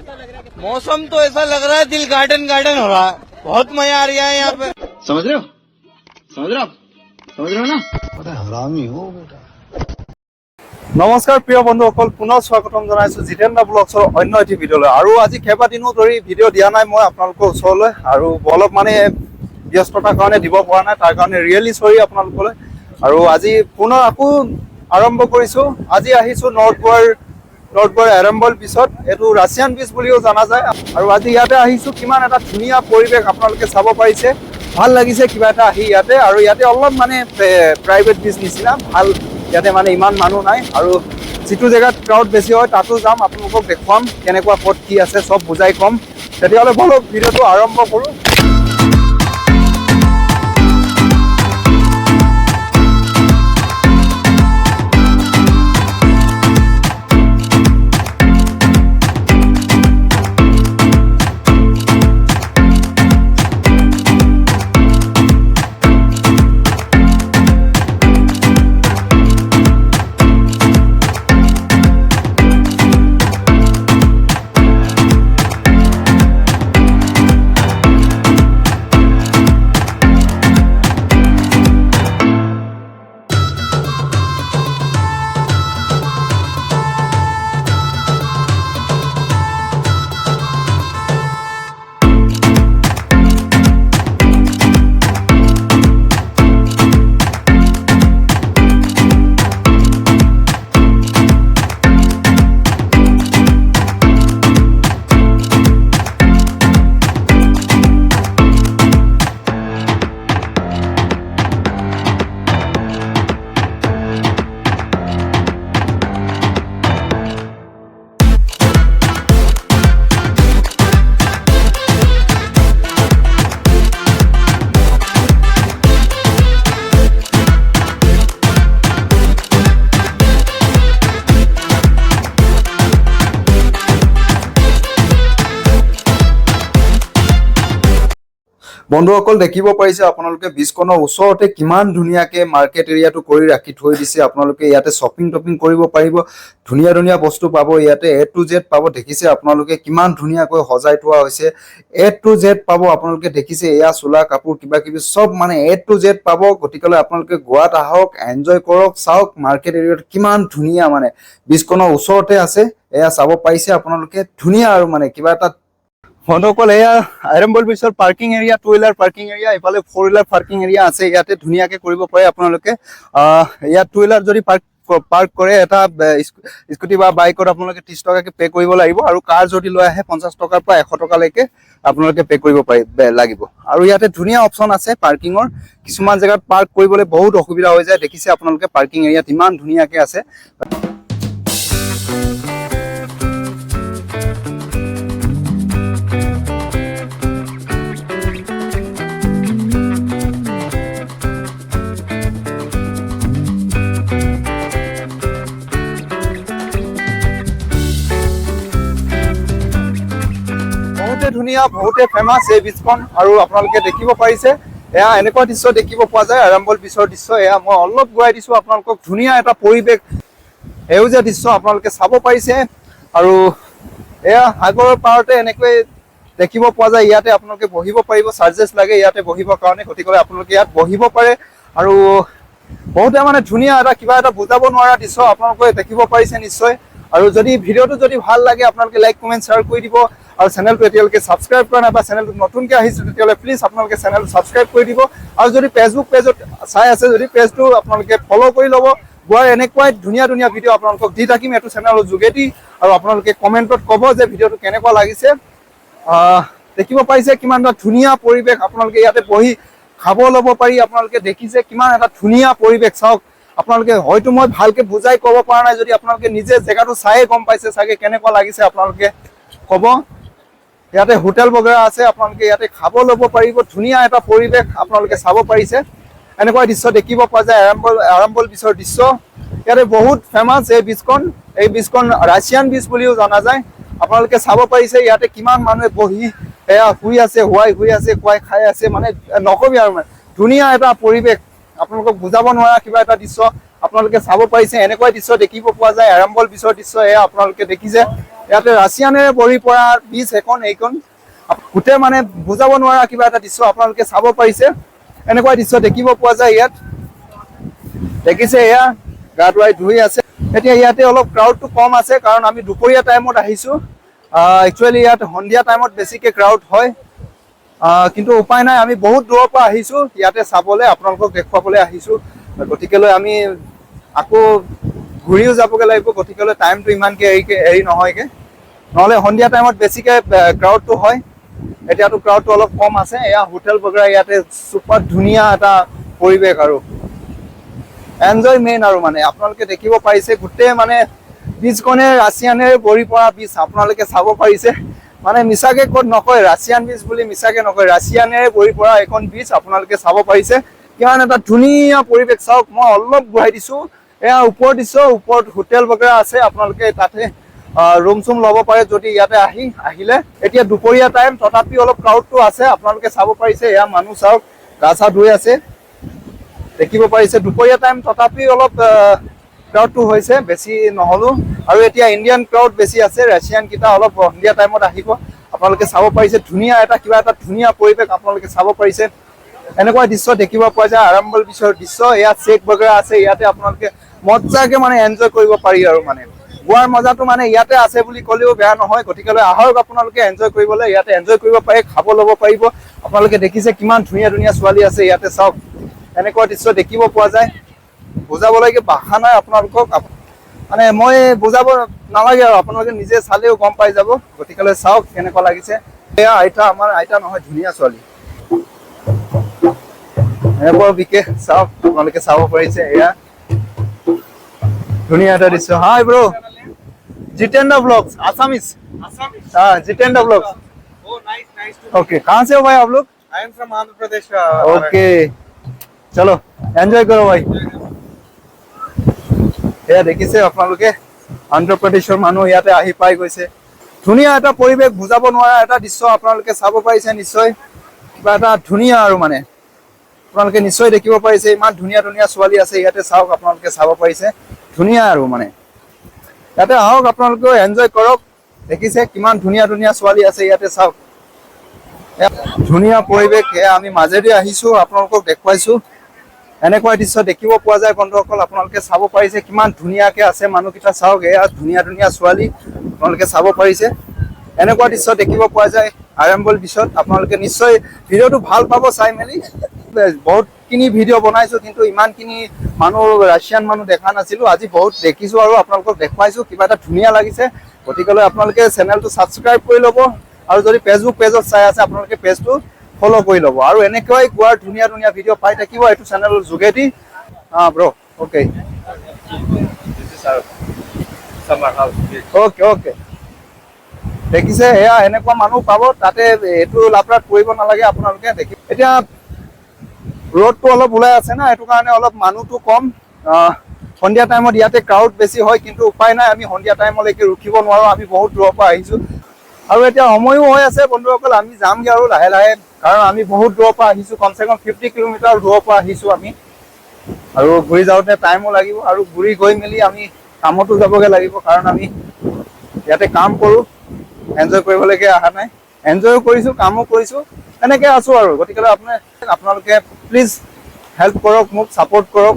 मौसम तो ऐसा लग रहा है दिल गार्डन गार्डन हो रहा है। बहुत मजा आ रहा है यहाँ पे। समझ रहे हो ना? हरामी हो बेटा। নমস্কাৰ প্ৰিয় বন্ধুসকল, পুনৰ স্বাগতম জনাইছো জিতেন্দ্ৰ ব্লগছৰ অন্য এটি ভিডিঅ'লৈ। আৰু আজি কেইবাদিনো ধৰি ভিডিঅ' দিয়া নাই মই আপোনালোকৰ ওচৰলৈ, আৰু অলপ মানে ব্যস্ততাৰ কাৰণে দিব পৰা নাই, তাৰ কাৰণে ৰিয়েলি চৰি আপোনালোকলৈ। আৰু আজি পুনৰ আকৌ আৰম্ভ কৰিছোঁ। আজি আহিছোঁ নৰ্থ গোৱাৰ এৰম্বল বিচত, এইটো ৰাছিয়ান বিচ বুলিও জনা যায়। আৰু আজি ইয়াতে আহিছোঁ, কিমান এটা ধুনীয়া পৰিৱেশ আপোনালোকে চাব পাৰিছে। ভাল লাগিছে কিবা এটা আহি ইয়াতে, আৰু ইয়াতে অলপ মানে প্ৰাইভেট বিচ নিচিনা ভাল। ইয়াতে মানে ইমান মানুহ নাই, আৰু যিটো জেগাত ক্ৰাউড বেছি হয় তাতো যাম, আপোনালোকক দেখুৱাম কেনেকুৱা ক'ত কি আছে চব বুজাই ক'ম। তেতিয়াহ'লে বলক ভিডিঅ'টো আৰম্ভ কৰোঁ। বন্ধুসকল দেখিব পাৰিছে আপোনালোকে বিচখনৰ ওচৰতে কিমান ধুনীয়াকে মাৰ্কেট এৰিয়াটো কৰি ৰাখি থৈ দিছে। আপোনালোকে ইয়াতে শ্বপিং কৰিব পাৰিব, ধুনীয়া ধুনীয়া বস্তু পাব। ইয়াতে A to Z পাব, দেখিছে আপোনালোকে কিমান ধুনীয়াকৈ সজাই থোৱা হৈছে। A to Z পাব আপোনালোকে, দেখিছে এয়া চোলা কাপোৰ কিবা কিবি চব মানে A to Z পাব। গতিকে আপোনালোকে গোৱাত আহক, এনজয় কৰক, চাওক মাৰ্কেট এৰিয়াত কিমান ধুনীয়া, মানে বিচখনৰ ওচৰতে আছে। এয়া চাব পাৰিছে আপোনালোকে, ধুনীয়া আৰু মানে কিবা এটা। বন্ধুসকল এয়া এৰম্বল বিচৰ parking area, 2 wheeler parking area, ইফালে 4 হুইলাৰ পাৰ্কিং এৰিয়া আছে। ইয়াতে ধুনীয়াকে কৰিব পাৰে আপোনালোকে। ইয়াত 2 হুইলাৰ যদি পাৰ্ক কৰে, এটা স্কুটি বা বাইকত আপোনালোকে 30 টকাকে পে' কৰিব লাগিব, আৰু কাৰ যদি লৈ আহে 50 টকাৰ পৰা 100 টকালৈকে আপোনালোকে পে' কৰিব লাগিব। আৰু ইয়াতে ধুনীয়া অপশ্যন আছে পাৰ্কিঙৰ। কিছুমান জেগাত পাৰ্ক কৰিবলৈ বহুত অসুবিধা হৈ যায়, দেখিছে আপোনালোকে পাৰ্কিং এৰিয়াত ইমান ধুনীয়াকে আছে। ধুনীয়া, বহুতে ফেমাছ এই বিচখন। আৰু আপোনালোকে দেখিব পাৰিছে এয়া এনেকুৱা দৃশ্য দেখিব পোৱা যায় এৰম্বল বিচৰ দৃশ্য। এয়া মই অলপ ঘূৰাই দিছো আপোনালোকক, ধুনীয়া এটা পৰিৱেশ, সেউজীয়া দৃশ্য আপোনালোকে চাব পাৰিছে। আৰু এয়া সাগৰৰ পাৰতে এনেকৈ দেখিব পোৱা যায়। ইয়াতে আপোনালোকে বহিব পাৰিব, চাৰ্জেছ লাগে ইয়াতে বহিবৰ কাৰণে, গতিকে আপোনালোকে ইয়াত বহিব পাৰে। আৰু বহুতে মানে ধুনীয়া এটা কিবা এটা বুজাব নোৱাৰা দৃশ্য আপোনালোকে দেখিব পাৰিছে নিশ্চয়। আৰু যদি ভিডিঅ'টো যদি ভাল লাগে আপোনালোকে লাইক কমেণ্ট শ্বেয়াৰ কৰি দিব। আৰু চেনেলটো এতিয়ালৈকে ছাবস্ক্ৰাইব কৰা নাই বা চেনেলটো নতুনকৈ আহিছে তেতিয়াহ'লে প্লিজ আপোনালোকে চেনেলটো ছাবস্ক্ৰাইব কৰি দিব। আৰু যদি ফেচবুক পেজত চাই আছে, যদি পেজটো আপোনালোকে ফ'ল' কৰি ল'ব। গোৱাৰ এনেকুৱাই ধুনীয়া ধুনীয়া ভিডিঅ' আপোনালোকক দি থাকিম এইটো চেনেলৰ যোগেদি। আৰু আপোনালোকে কমেণ্টত ক'ব যে ভিডিঅ'টো কেনেকুৱা লাগিছে। দেখিব পাৰিছে কিমান এটা ধুনীয়া পৰিৱেশ, আপোনালোকে ইয়াতে বহি খাব ল'ব পাৰি। আপোনালোকে দেখিছে কিমান এটা ধুনীয়া পৰিৱেশ, চাওক আপোনালোকে। হয়তো মই ভালকে বুজাই ক'ব পৰা নাই, যদি আপোনালোকে নিজে জেগাটো চায়ে গম পাইছে চাগে কেনেকুৱা লাগিছে আপোনালোকে ক'ব। ইয়াতে হোটেল বগেৰা আছে, আপোনালোকে ইয়াতে খাব ল'ব পাৰিব। ধুনীয়া এটা পৰিৱেশ আপোনালোকে চাব পাৰিছে। এনেকুৱা দৃশ্য দেখিব পোৱা যায় এৰম্বল বিচৰ দৃশ্য। ইয়াতে বহুত ফেমাছ এই বিচখন। এই বিচখন ৰাছিয়ান বিচ বুলিও জনা যায়। আপোনালোকে চাব পাৰিছে ইয়াতে কিমান মানুহে বহি এয়া শুই আছে, শুই আছে, খুৱাই খাই আছে, মানে নকবি আৰু। মানে ধুনীয়া এটা পৰিৱেশ, আপোনালোকক বুজাব নোৱাৰা কিবা এটা দৃশ্য আপোনালোকে চাব পাৰিছে। এনেকুৱা দৃশ্য দেখিব পোৱা যায় এৰম্বল বিচৰ দৃশ্য। এয়া আপোনালোকে দেখিছে ইয়াতে ৰাছিয়ানেৰে ভৰি পৰা বীজ এইখন গোটেই মানে বুজাব নোৱাৰা কিবা এটা দৃশ্য আপোনালোকে চাব পাৰিছে। এনেকুৱা দৃশ্য দেখিব পোৱা যায় ইয়াত। দেখিছে এয়া গা ধুই আছে। এতিয়া ইয়াতে অলপ ক্ৰাউডটো কম আছে কাৰণ আমি দুপৰীয়া টাইমত আহিছো। একচুৱেলি ইয়াত সন্ধিয়া টাইমত বেছিকে ক্ৰাউড হয়, কিন্তু উপায় নাই, আমি বহুত দূৰৰ পৰা আহিছো ইয়াতে চাবলৈ, আপোনালোকক দেখুৱাবলৈ আহিছো। গতিকেলৈ আমি আকৌ ঘূৰিও যাবগৈ লাগিব, গতিকেলৈ টাইমটো ইমানকে হেৰি নহয়গে, নহ'লে সন্ধিয়া টাইমত বেছিকে ক্ৰাউডটো হয়। এতিয়াতো ক্ৰাউডটো অলপ কম আছে। এয়া হোটেল বগেৰা ইয়াতে চুপাৰ ধুনীয়া এটা পৰিৱেশ আৰু এনজয় মেইন আৰু মানে আপোনালোকে দেখিব পাৰিছে গোটেই মানে বীজখনে ৰাছিয়ানেৰে ভৰি পৰা বীজ আপোনালোকে চাব পাৰিছে। মানে মিছাকে ক'ত নকয়, ৰাছিয়ান বীজ বুলি মিছাকে নকয়, ৰাছিয়ানেৰে ভৰি পৰা এখন বীজ আপোনালোকে চাব পাৰিছে। কিমান এটা ধুনীয়া পৰিৱেশ চাওক। মই অলপ ঘূৰাই দিছো, এয়া ওপৰত দিছো, ওপৰত হোটেল বগেৰা আছে, আপোনালোকে তাতে ৰুম চুম ল'ব পাৰে যদি ইয়াতে আহিলে। এতিয়া দুপৰীয়া টাইম তথাপি অলপ ক্ৰাউডটো আছে, আপোনালোকে চাব পাৰিছে। এয়া মানুহ চাওক গা চা ধুই আছে, দেখিব পাৰিছে। দুপৰীয়া টাইম তথাপি অলপ ক্ৰাউডটো হৈছে, বেছি নহ'লো। আৰু এতিয়া ইণ্ডিয়ান ক্ৰাউড বেছি আছে, ৰাছিয়ান কেইটা অলপ সন্ধিয়া টাইমত আহিব। আপোনালোকে চাব পাৰিছে ধুনীয়া এটা কিবা এটা ধুনীয়া পৰিৱেশ আপোনালোকে চাব পাৰিছে। এনেকুৱা দৃশ্য দেখিব পোৱা যায় আৰাম্বল বিচৰ দৃশ্য। ইয়াত চেক বগেৰা আছে, ইয়াতে আপোনালোকে মজাকে মানে এনজয় কৰিব পাৰি আৰু মানে গোৱাৰ মজাটো মানে ইয়াতে আছে বুলি ক'লেও বেয়া নহয়। গতিকেলৈ আহক আপোনালোকে এনজয় কৰিবলৈ, ইয়াতে এনজয় কৰিব পাৰে, খাব ল'ব পাৰিব। আপোনালোকে দেখিছে কিমান ধুনীয়া ধুনীয়া ছোৱালী আছে ইয়াতে চাওক। এনেকুৱা দৃশ্য দেখিব পোৱা যায়, বুজাবলৈকে ভাষা নাই আপোনালোকক, মানে মই বুজাব নালাগে আৰু আপোনালোকে নিজে চালেও গম পাই যাব। গতিকেলৈ চাওক কেনেকুৱা লাগিছে। এয়া আইতা, আমাৰ আইতা নহয়, ধুনীয়া ছোৱালী। এনেকুৱা বিশেষ চাওক, আপোনালোকে চাব পাৰিছে। এয়া ধুনীয়া এটা দৃশ্য। হাই ব্ৰো, जितेंद्र ब्लॉग्स, आसामीज। हाँ, जितेंद्र ब्लॉग्स। ओके, कहाँ से हो भाई आप लोग? I am from Andhra Pradesh. Okay, चलो एंजॉय करो भाई। এয়া দেখিছে আপোনালোকে অন্ধ্ৰ প্ৰদেশৰ মানুহ ইয়াতে আহি পাই গৈছে। ধুনীয়া এটা পৰিৱেশ, বুজাব নোৱাৰা এটা দৃশ্য আপোনালোকে চাব পাৰিছে। নিশ্চয় কিবা এটা ধুনীয়া আৰু মানে আপোনালোকে নিশ্চয় দেখিব পাৰিছে। ইমান ধুনীয়া ধুনীয়া ছোৱালী আছে ইয়াতে চাওক, আপোনালোকে চাব পাৰিছে ধুনীয়া আৰু মানে ইয়াতে আহক আপোনালোকে এনজয় কৰক। দেখিছে কিমান ধুনীয়া ধুনীয়া ছোৱালী আছে ইয়াতে চাওক। ধুনীয়া পৰিৱেশ, এয়া আমি মাজেদি আহিছো, আপোনালোকক দেখুৱাইছো। এনেকুৱা দৃশ্য দেখিব পোৱা যায় বন্ধুসকল। আপোনালোকে চাব পাৰিছে কিমান ধুনীয়াকে আছে মানুহকেইটা চাওক। এয়া ধুনীয়া ধুনীয়া ছোৱালী আপোনালোকে চাব পাৰিছে। এনেকুৱা দৃশ্য দেখিব পোৱা যায় আৰাম্বল বিচত। আপোনালোকে নিশ্চয় ভিডিঅ'টো ভাল পাব চাই মেলি। বহুতখিনি ভিডিঅ' বনাইছো, কিন্তু ইমানখিনি মানুহ ৰাছিয়ান মানুহ দেখা নাছিলো। আজি বহুত দেখিছো আৰু আপোনালোকক দেখুৱাইছো, কিবা এটা ধুনীয়া লাগিছে। গতিকেলৈ আপোনালোকে চেনেলটো ছাবস্ক্ৰাইব কৰি ল'ব, আৰু যদি ফেচবুক পেজত চাই আছে আপোনালোকে পেজটো ফলো কৰি ল'ব। আৰু এনেকৈ গোৱাৰ ধুনীয়া ধুনীয়া ভিডিঅ' পাই থাকিব এইটো চেনেলৰ যোগেদি। ব্ৰ অ'কে অ'কে অ'কে। দেখিছে এয়া এনেকুৱা মানুহ পাব, তাতে এইটো লাফৰাত পৰিব নালাগে আপোনালোকে। দেখি এতিয়া ৰ'দটো অলপ ওলাই আছে না, সেইটো কাৰণে অলপ মানুহটো কম। সন্ধিয়া টাইমত ইয়াতে ক্ৰাউড বেছি হয়, কিন্তু উপায় নাই, আমি সন্ধিয়া টাইমলৈকে ৰখিব নোৱাৰো। আমি বহুত দূৰৰ পৰা আহিছো আৰু এতিয়া সময়ো হৈ আছে বন্ধুসকল। আমি যামগে আৰু লাহে লাহে, কাৰণ আমি বহুত দূৰৰ পৰা আহিছো, কমচে কম 50 কিলোমিটাৰ দূৰৰ পৰা আহিছো আমি। আৰু ঘূৰি যাওঁতে টাইমো লাগিব, আৰু ঘূৰি গৈ মেলি আমি কামতো যাবগে লাগিব, কাৰণ আমি ইয়াতে কাম কৰো, এনজয় কৰিবলৈকে অহা নাই। এনজয়ো কৰিছো, কামো কৰিছো, এনেকে আছো আৰু। গতিকে আপোনালোকে প্লিজ হেল্প কৰক, মোক ছাপোৰ্ট কৰক।